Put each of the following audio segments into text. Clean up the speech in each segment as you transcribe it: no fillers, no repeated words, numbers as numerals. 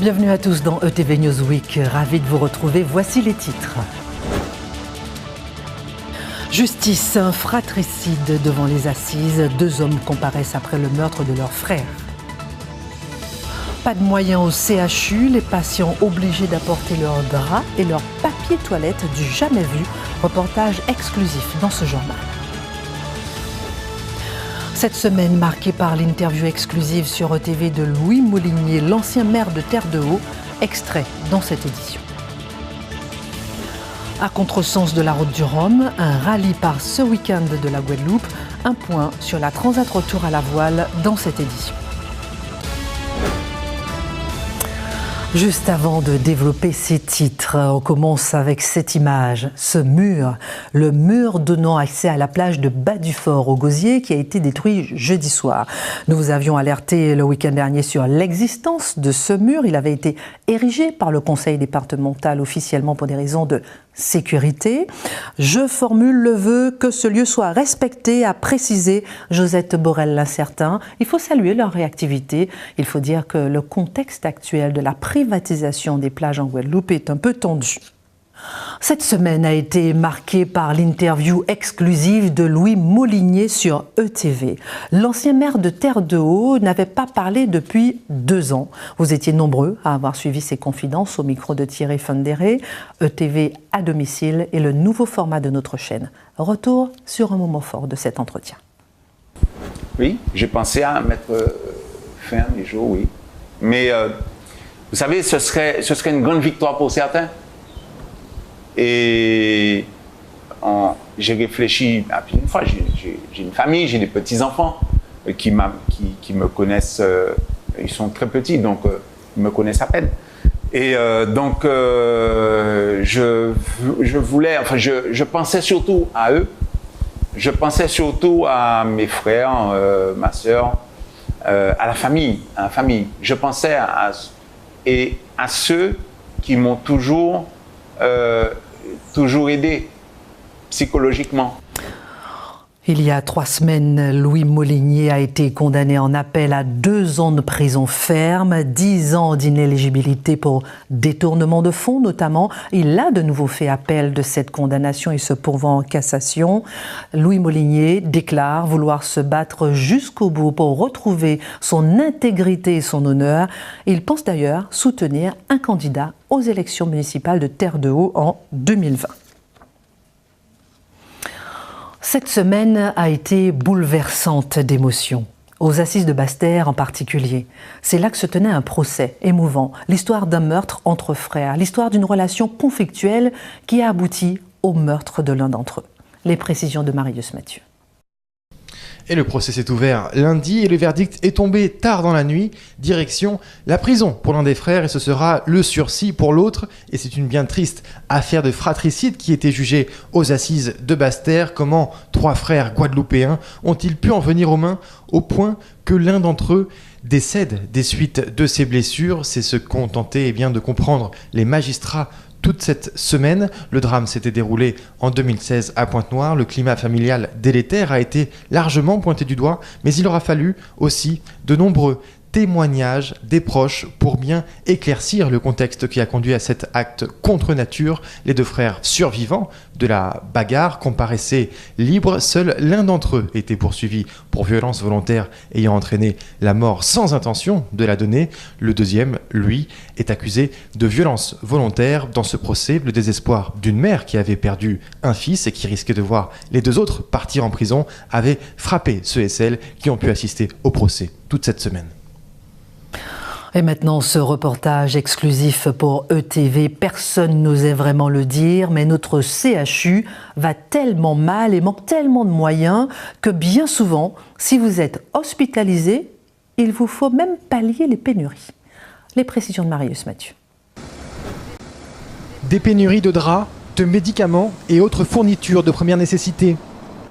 Bienvenue à tous dans ETV Newsweek, ravi de vous retrouver, voici les titres. Justice, un fratricide devant les assises, 2 hommes comparaissent après le meurtre de leur frère. Pas de moyens au CHU, les patients obligés d'apporter leurs draps et leurs papiers toilettes du jamais vu, reportage exclusif dans ce journal. Cette semaine marquée par l'interview exclusive sur ETV de Louis Molinier, l'ancien maire de Terre-de-Haut, extrait dans cette édition. À contresens de la route du Rhum, un rallye part ce week-end de la Guadeloupe, un point sur la Transat Retour à la voile dans cette édition. Juste avant de développer ces titres, on commence avec cette image, ce mur, le mur donnant accès à la plage de Bas-du-Fort au Gosier qui a été détruit jeudi soir. Nous vous avions alerté le week-end dernier sur l'existence de ce mur. Il avait été érigé par le conseil départemental officiellement pour des raisons de sécurité. Je formule le vœu que ce lieu soit respecté, a précisé Josette Borel-Lincertin. Il faut saluer leur réactivité. Il faut dire que le contexte actuel de la privatisation des plages en Guadeloupe est un peu tendu. Cette semaine a été marquée par l'interview exclusive de Louis Molinier sur ETV. L'ancien maire de Terre-de-Haut n'avait pas parlé depuis 2 ans. Vous étiez nombreux à avoir suivi ses confidences au micro de Thierry Fundéré. ETV à domicile est le nouveau format de notre chaîne. Retour sur un moment fort de cet entretien. Oui, j'ai pensé à mettre fin les jours, oui. Mais vous savez, ce serait une grande victoire pour certains. Et j'ai réfléchi à plusieurs fois. J'ai une famille, j'ai des petits-enfants qui me connaissent. Ils sont très petits, donc ils me connaissent à peine. Et donc, je pensais surtout à eux. Je pensais surtout à mes frères, ma sœur, à la famille. Je pensais à ceux qui m'ont toujours aidé psychologiquement. Il y a 3 semaines, Louis Molinier a été condamné en appel à 2 ans de prison ferme, 10 ans d'inéligibilité pour détournement de fonds notamment. Il a de nouveau fait appel de cette condamnation et se pourvoit en cassation. Louis Molinier déclare vouloir se battre jusqu'au bout pour retrouver son intégrité et son honneur. Il pense d'ailleurs soutenir un candidat aux élections municipales de Terre-de-Haut en 2020. Cette semaine a été bouleversante d'émotions, aux assises de Basse-Terre en particulier. C'est là que se tenait un procès émouvant, l'histoire d'un meurtre entre frères, l'histoire d'une relation conflictuelle qui a abouti au meurtre de l'un d'entre eux. Les précisions de Marius Mathieu. Et le procès s'est ouvert lundi et le verdict est tombé tard dans la nuit. Direction la prison pour l'un des frères et ce sera le sursis pour l'autre. Et c'est une bien triste affaire de fratricide qui était jugée aux assises de Basse-Terre. Comment 3 frères guadeloupéens ont-ils pu en venir aux mains au point que l'un d'entre eux décède des suites de ses blessures? C'est ce qu'ont tenté de comprendre les magistrats toute cette semaine. Le drame s'était déroulé en 2016 à Pointe-Noire. Le climat familial délétère a été largement pointé du doigt, mais il aura fallu aussi de nombreux témoignages des proches pour bien éclaircir le contexte qui a conduit à cet acte contre nature. Les 2 frères survivants de la bagarre comparaissaient libres. Seul l'un d'entre eux était poursuivi pour violence volontaire ayant entraîné la mort sans intention de la donner. Le deuxième, lui, est accusé de violence volontaire. Dans ce procès, le désespoir d'une mère qui avait perdu un fils et qui risquait de voir les 2 autres partir en prison avait frappé ceux et celles qui ont pu assister au procès toute cette semaine. Et maintenant, ce reportage exclusif pour ETV. Personne n'osait vraiment le dire, mais notre CHU va tellement mal et manque tellement de moyens que bien souvent, si vous êtes hospitalisé, il vous faut même pallier les pénuries. Les précisions de Marius Mathieu. Des pénuries de draps, de médicaments et autres fournitures de première nécessité.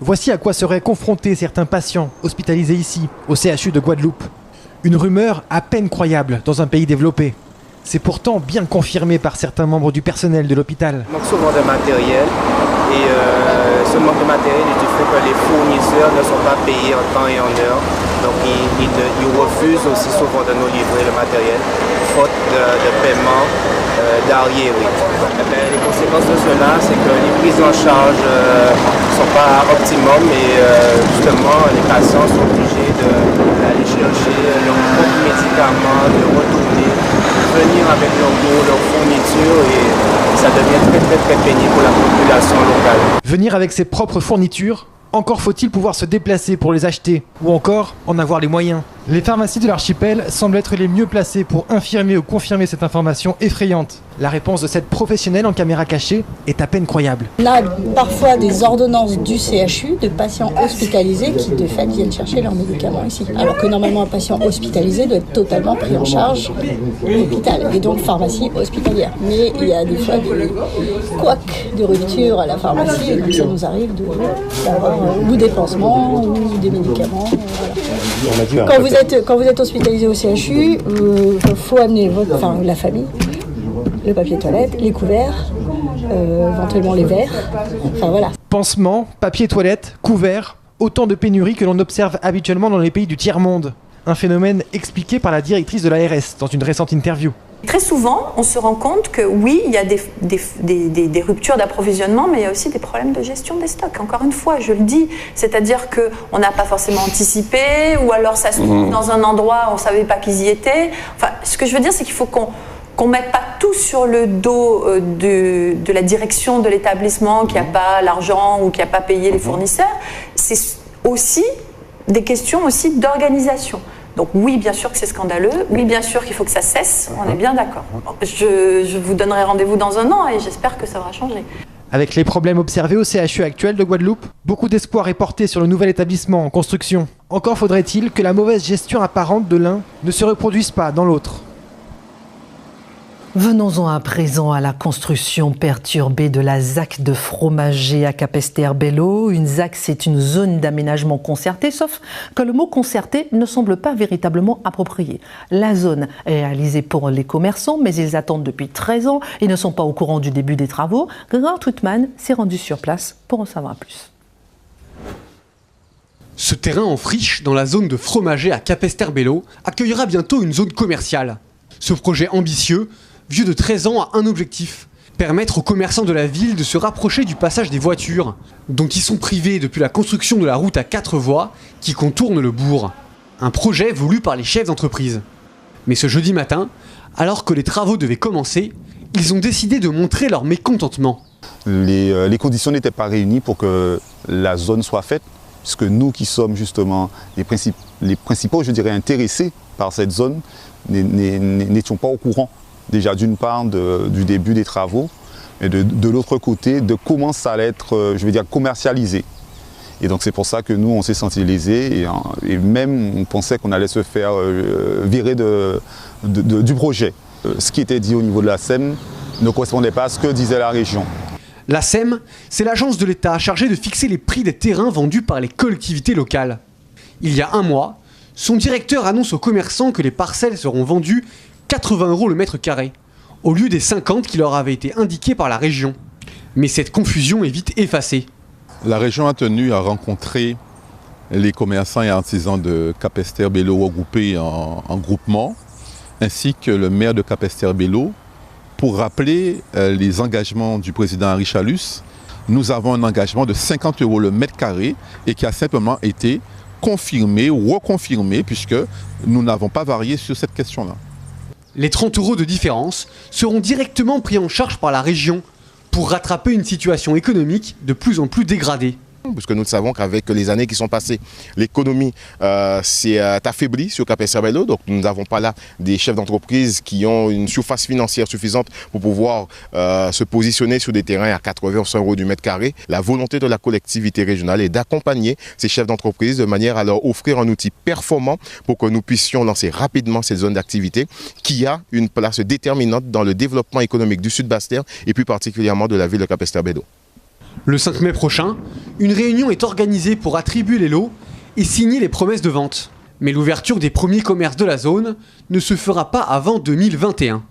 Voici à quoi seraient confrontés certains patients hospitalisés ici, au CHU de Guadeloupe. Une rumeur à peine croyable dans un pays développé. C'est pourtant bien confirmé par certains membres du personnel de l'hôpital. Il manque souvent de matériel, Et ce manque de matériel est du fait que les fournisseurs ne sont pas payés en temps et en heure. Donc ils refusent aussi souvent de nous livrer le matériel, faute de paiement d'arriérés. Les conséquences de cela, c'est que les prises en charge ne sont pas optimum et justement les patients sont obligés d'aller chercher leurs propres médicaments, de retourner, venir avec leurs fournitures et ça devient très pénible pour la population locale. Venir avec ses propres fournitures, encore faut-il pouvoir se déplacer pour les acheter, ou encore en avoir les moyens. Les pharmacies de l'archipel semblent être les mieux placées pour infirmer ou confirmer cette information effrayante. La réponse de cette professionnelle en caméra cachée est à peine croyable. On a parfois des ordonnances du CHU de patients hospitalisés qui de fait viennent chercher leurs médicaments ici. Alors que normalement un patient hospitalisé doit être totalement pris en charge à l'hôpital et donc pharmacie hospitalière. Mais il y a des fois des couacs de rupture à la pharmacie et donc ça nous arrive d'avoir ou des pansements ou des médicaments. Voilà. Quand vous êtes hospitalisé au CHU, il faut amener la famille, le papier toilette, les couverts, éventuellement les verres, enfin voilà. Pansements, papier toilette, couverts, autant de pénuries que l'on observe habituellement dans les pays du tiers-monde. Un phénomène expliqué par la directrice de l'ARS dans une récente interview. Très souvent, on se rend compte que oui, il y a des ruptures d'approvisionnement, mais il y a aussi des problèmes de gestion des stocks. Encore une fois, je le dis, c'est-à-dire qu'on n'a pas forcément anticipé, ou alors ça se trouve dans un endroit où on ne savait pas qu'ils y étaient. Enfin, ce que je veux dire, c'est qu'il faut qu'on ne mette pas tout sur le dos de la direction de l'établissement qui n'a pas l'argent ou qui n'a pas payé les fournisseurs. C'est aussi des questions aussi d'organisation. Donc oui, bien sûr que c'est scandaleux, oui, bien sûr qu'il faut que ça cesse, on est bien d'accord. Je vous donnerai rendez-vous dans un an et j'espère que ça aura changé. Avec les problèmes observés au CHU actuel de Guadeloupe, beaucoup d'espoir est porté sur le nouvel établissement en construction. Encore faudrait-il que la mauvaise gestion apparente de l'un ne se reproduise pas dans l'autre. Venons-en à présent à la construction perturbée de la ZAC de Fromager à Capesterre-Belle-Eau. Une ZAC, c'est une zone d'aménagement concerté, sauf que le mot concerté ne semble pas véritablement approprié. La zone est réalisée pour les commerçants, mais ils attendent depuis 13 ans et ne sont pas au courant du début des travaux. Grégoire Troutman s'est rendu sur place pour en savoir plus. Ce terrain en friche dans la zone de Fromager à Capesterre-Belle-Eau accueillera bientôt une zone commerciale. Ce projet ambitieux, vieux de 13 ans, a un objectif: permettre aux commerçants de la ville de se rapprocher du passage des voitures, dont ils sont privés depuis la construction de la route à 4 voies qui contourne le bourg. Un projet voulu par les chefs d'entreprise. Mais ce jeudi matin, alors que les travaux devaient commencer, ils ont décidé de montrer leur mécontentement. Les conditions n'étaient pas réunies pour que la zone soit faite, puisque nous qui sommes justement les principaux, je dirais, intéressés par cette zone, n'étions pas au courant. Déjà d'une part du début des travaux, et de l'autre côté de comment ça allait être, je vais dire, commercialisé. Et donc c'est pour ça que nous on s'est sentis lésés et même on pensait qu'on allait se faire virer du projet. Ce qui était dit au niveau de la SEM ne correspondait pas à ce que disait la région. La SEM, c'est l'agence de l'État chargée de fixer les prix des terrains vendus par les collectivités locales. Il y a un mois, son directeur annonce aux commerçants que les parcelles seront vendues 80 € le mètre carré, au lieu des 50 qui leur avaient été indiqués par la région. Mais cette confusion est vite effacée. La région a tenu à rencontrer les commerçants et artisans de Capesterre-Belle-Eau regroupés en groupement, ainsi que le maire de Capesterre-Belle-Eau, pour rappeler les engagements du président Henri Chalus. Nous avons un engagement de 50 € le mètre carré et qui a simplement été confirmé ou reconfirmé puisque nous n'avons pas varié sur cette question-là. Les 30 € de différence seront directement pris en charge par la région pour rattraper une situation économique de plus en plus dégradée. Parce que nous savons qu'avec les années qui sont passées, l'économie s'est affaiblie sur Capesterre-Belle-Eau. Donc nous n'avons pas là des chefs d'entreprise qui ont une surface financière suffisante pour pouvoir se positionner sur des terrains à 80 ou 100 € du mètre carré. La volonté de la collectivité régionale est d'accompagner ces chefs d'entreprise de manière à leur offrir un outil performant pour que nous puissions lancer rapidement cette zone d'activité qui a une place déterminante dans le développement économique du Sud-Basse-Terre et plus particulièrement de la ville de Capesterre-Belle-Eau. Le 5 mai prochain, une réunion est organisée pour attribuer les lots et signer les promesses de vente. Mais l'ouverture des premiers commerces de la zone ne se fera pas avant 2021.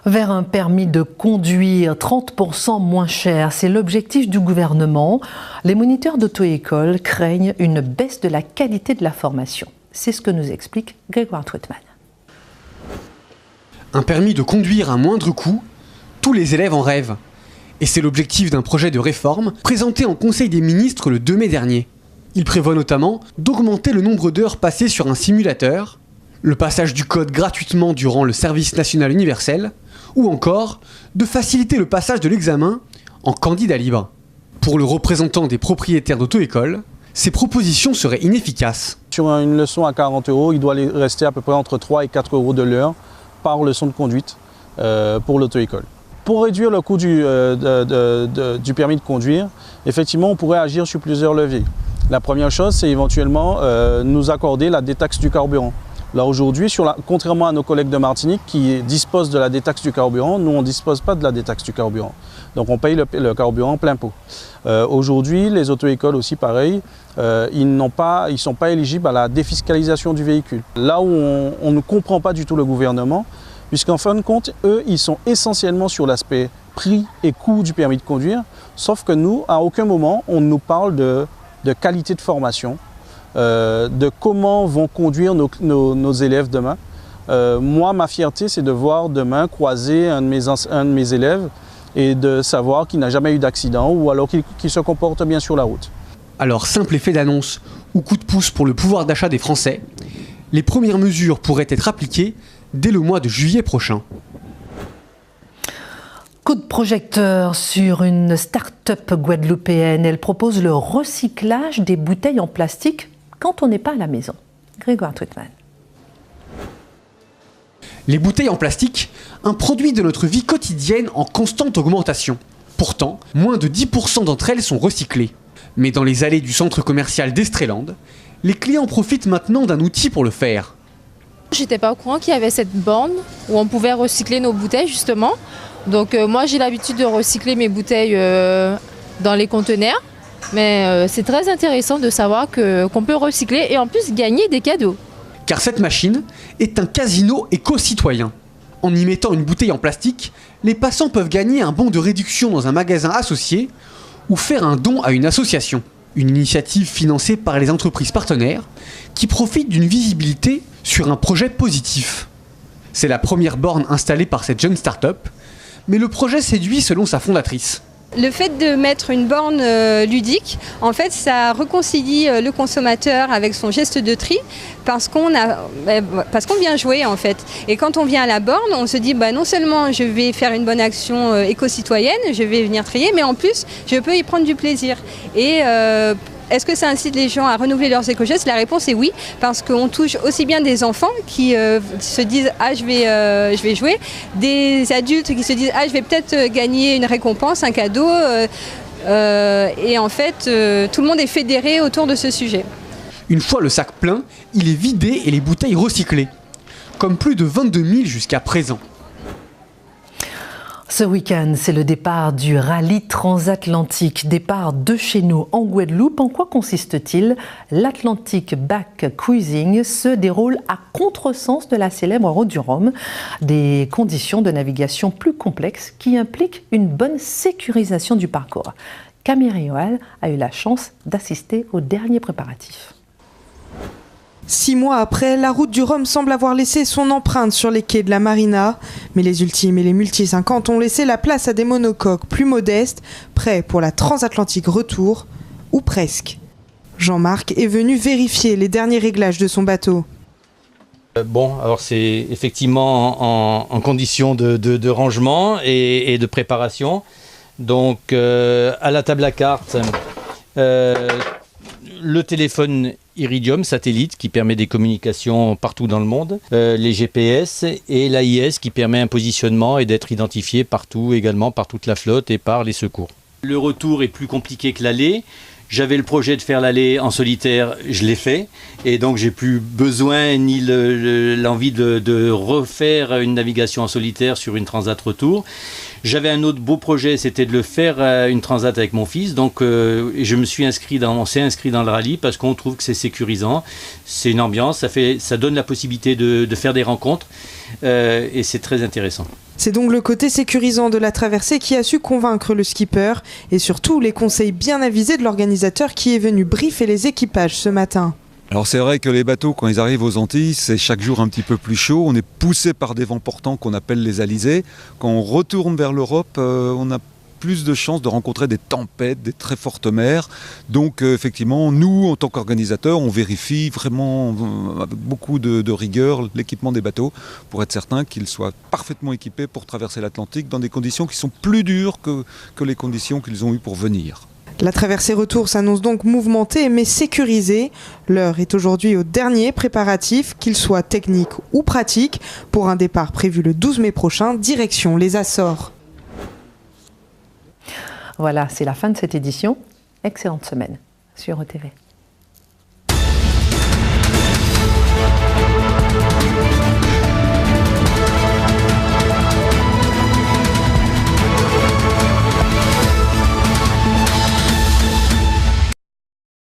Vers un permis de conduire 30% moins cher, c'est l'objectif du gouvernement. Les moniteurs d'auto-école craignent une baisse de la qualité de la formation. C'est ce que nous explique Grégoire Troutman. Un permis de conduire à moindre coût, tous les élèves en rêvent. Et c'est l'objectif d'un projet de réforme présenté en Conseil des ministres le 2 mai dernier. Il prévoit notamment d'augmenter le nombre d'heures passées sur un simulateur, le passage du code gratuitement durant le service national universel, ou encore de faciliter le passage de l'examen en candidat libre. Pour le représentant des propriétaires d'auto-école, ces propositions seraient inefficaces. Sur une leçon à 40 €, il doit rester à peu près entre 3 et 4 € de l'heure par leçon de conduite pour l'auto-école. Pour réduire le coût du permis de conduire, effectivement, on pourrait agir sur plusieurs leviers. La première chose, c'est éventuellement nous accorder la détaxe du carburant. Là aujourd'hui, contrairement à nos collègues de Martinique qui disposent de la détaxe du carburant, nous on ne dispose pas de la détaxe du carburant. Donc on paye le carburant plein pot. Aujourd'hui, les auto-écoles aussi pareil, ils ne sont pas éligibles à la défiscalisation du véhicule. Là où on ne comprend pas du tout le gouvernement, puisqu'en fin de compte, eux, ils sont essentiellement sur l'aspect prix et coût du permis de conduire, sauf que nous, à aucun moment, on nous parle de qualité de formation, de comment vont conduire nos élèves demain. Moi, ma fierté, c'est de voir demain croiser un de mes élèves et de savoir qu'il n'a jamais eu d'accident ou alors qu'il se comporte bien sur la route. Alors, simple effet d'annonce ou coup de pouce pour le pouvoir d'achat des Français, les premières mesures pourraient être appliquées dès le mois de juillet prochain. Coup de projecteur sur une start-up guadeloupéenne. Elle propose le recyclage des bouteilles en plastique quand on n'est pas à la maison. Grégoire Troutman. Les bouteilles en plastique, un produit de notre vie quotidienne en constante augmentation. Pourtant, moins de 10% d'entre elles sont recyclées. Mais dans les allées du centre commercial d'Estreland, les clients profitent maintenant d'un outil pour le faire. J'étais pas au courant qu'il y avait cette borne où on pouvait recycler nos bouteilles justement. Donc moi j'ai l'habitude de recycler mes bouteilles dans les conteneurs. Mais c'est très intéressant de savoir qu'on peut recycler et en plus gagner des cadeaux. Car cette machine est un casino éco-citoyen. En y mettant une bouteille en plastique, les passants peuvent gagner un bon de réduction dans un magasin associé ou faire un don à une association. Une initiative financée par les entreprises partenaires qui profitent d'une visibilité sur un projet positif. C'est la première borne installée par cette jeune start-up, mais le projet séduit selon sa fondatrice. Le fait de mettre une borne ludique, en fait, ça réconcilie le consommateur avec son geste de tri parce qu'on vient jouer en fait. Et quand on vient à la borne, on se dit non seulement je vais faire une bonne action éco-citoyenne, je vais venir trier, mais en plus je peux y prendre du plaisir. Et est-ce que ça incite les gens à renouveler leurs éco-gestes? La réponse est oui, parce qu'on touche aussi bien des enfants qui se disent « Ah, je vais jouer », des adultes qui se disent « Ah, je vais peut-être gagner une récompense, un cadeau ». Et en fait, tout le monde est fédéré autour de ce sujet. Une fois le sac plein, il est vidé et les bouteilles recyclées. Comme plus de 22 000 jusqu'à présent. Ce week-end, c'est le départ du rallye transatlantique, départ de chez nous en Guadeloupe. En quoi consiste-t-il? L'Atlantic Back Cruising se déroule à contresens de la célèbre route du Rhum. Des conditions de navigation plus complexes qui impliquent une bonne sécurisation du parcours. Camille Roal a eu la chance d'assister aux derniers préparatifs. 6 mois après, la route du Rhum semble avoir laissé son empreinte sur les quais de la Marina. Mais les Ultimes et les Multi 50 ont laissé la place à des monocoques plus modestes, prêts pour la transatlantique retour, ou presque. Jean-Marc est venu vérifier les derniers réglages de son bateau. Alors c'est effectivement en condition de rangement et de préparation. Donc à la table à cartes, le téléphone Iridium satellite qui permet des communications partout dans le monde, les GPS et l'AIS qui permet un positionnement et d'être identifié partout également par toute la flotte et par les secours. Le retour est plus compliqué que l'aller. J'avais le projet de faire l'aller en solitaire, je l'ai fait et donc j'ai plus besoin ni l'envie de refaire une navigation en solitaire sur une transat retour. J'avais un autre beau projet, c'était de le faire une transat avec mon fils, donc on s'est inscrit dans le rallye parce qu'on trouve que c'est sécurisant, c'est une ambiance, ça donne la possibilité de faire des rencontres et c'est très intéressant. C'est donc le côté sécurisant de la traversée qui a su convaincre le skipper et surtout les conseils bien avisés de l'organisateur qui est venu briefer les équipages ce matin. Alors c'est vrai que les bateaux, quand ils arrivent aux Antilles, c'est chaque jour un petit peu plus chaud. On est poussé par des vents portants qu'on appelle les alizés. Quand on retourne vers l'Europe, on a plus de chances de rencontrer des tempêtes, des très fortes mers. Donc effectivement, nous, en tant qu'organisateurs, on vérifie vraiment avec beaucoup de rigueur l'équipement des bateaux pour être certain qu'ils soient parfaitement équipés pour traverser l'Atlantique dans des conditions qui sont plus dures que les conditions qu'ils ont eues pour venir. La traversée retour s'annonce donc mouvementée mais sécurisée. L'heure est aujourd'hui au dernier préparatif, qu'il soit technique ou pratique, pour un départ prévu le 12 mai prochain, direction les Açores. Voilà, c'est la fin de cette édition. Excellente semaine sur ETV.